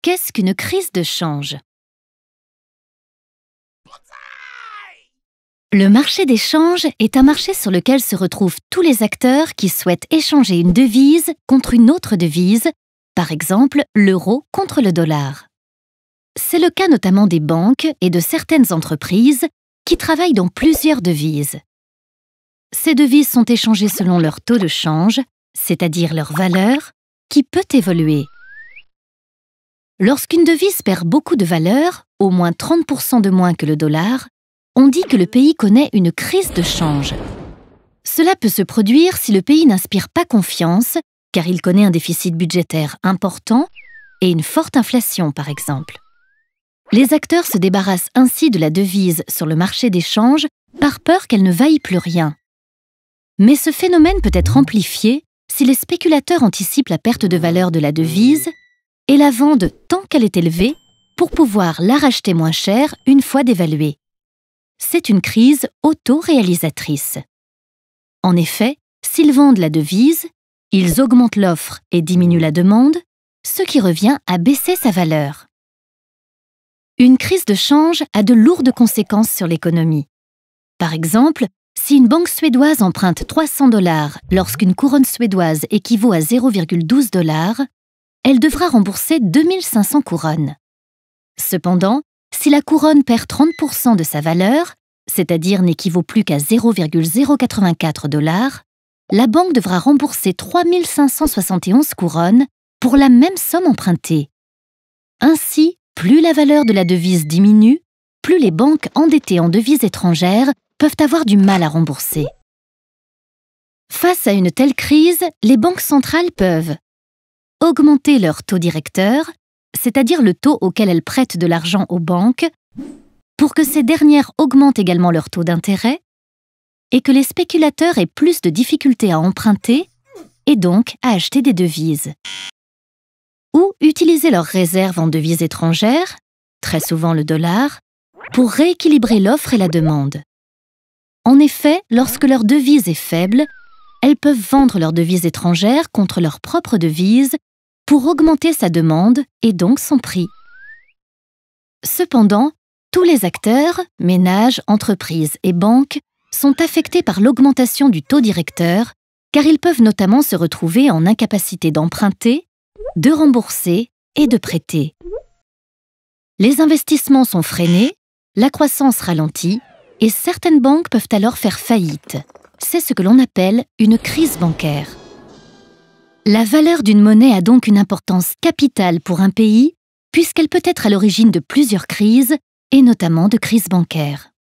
Qu'est-ce qu'une crise de change? Le marché des changes est un marché sur lequel se retrouvent tous les acteurs qui souhaitent échanger une devise contre une autre devise, par exemple l'euro contre le dollar. C'est le cas notamment des banques et de certaines entreprises qui travaillent dans plusieurs devises. Ces devises sont échangées selon leur taux de change, c'est-à-dire leur valeur, qui peut évoluer. Lorsqu'une devise perd beaucoup de valeur, au moins 30% de moins que le dollar, on dit que le pays connaît une crise de change. Cela peut se produire si le pays n'inspire pas confiance, car il connaît un déficit budgétaire important et une forte inflation, par exemple. Les acteurs se débarrassent ainsi de la devise sur le marché des changes par peur qu'elle ne vaille plus rien. Mais ce phénomène peut être amplifié si les spéculateurs anticipent la perte de valeur de la devise et la vendent tant qu'elle est élevée pour pouvoir la racheter moins cher une fois dévaluée. C'est une crise auto-réalisatrice. En effet, s'ils vendent la devise, ils augmentent l'offre et diminuent la demande, ce qui revient à baisser sa valeur. Une crise de change a de lourdes conséquences sur l'économie. Par exemple, si une banque suédoise emprunte 300 $ lorsqu'une couronne suédoise équivaut à 0,12 $, elle devra rembourser 2500 couronnes. Cependant, si la couronne perd 30% de sa valeur, c'est-à-dire n'équivaut plus qu'à 0,084 $, la banque devra rembourser 3571 couronnes pour la même somme empruntée. Ainsi, plus la valeur de la devise diminue, plus les banques endettées en devises étrangères peuvent avoir du mal à rembourser. Face à une telle crise, les banques centrales peuvent augmenter leur taux directeur, c'est-à-dire le taux auquel elles prêtent de l'argent aux banques, pour que ces dernières augmentent également leur taux d'intérêt et que les spéculateurs aient plus de difficultés à emprunter et donc à acheter des devises. Ou utiliser leurs réserves en devises étrangères, très souvent le dollar, pour rééquilibrer l'offre et la demande. En effet, lorsque leur devise est faible, elles peuvent vendre leurs devises étrangères contre leur propre devise pour augmenter sa demande et donc son prix. Cependant, tous les acteurs, ménages, entreprises et banques, sont affectés par l'augmentation du taux directeur car ils peuvent notamment se retrouver en incapacité d'emprunter, de rembourser et de prêter. Les investissements sont freinés, la croissance ralentit et certaines banques peuvent alors faire faillite. C'est ce que l'on appelle une crise bancaire. La valeur d'une monnaie a donc une importance capitale pour un pays puisqu'elle peut être à l'origine de plusieurs crises et notamment de crises bancaires.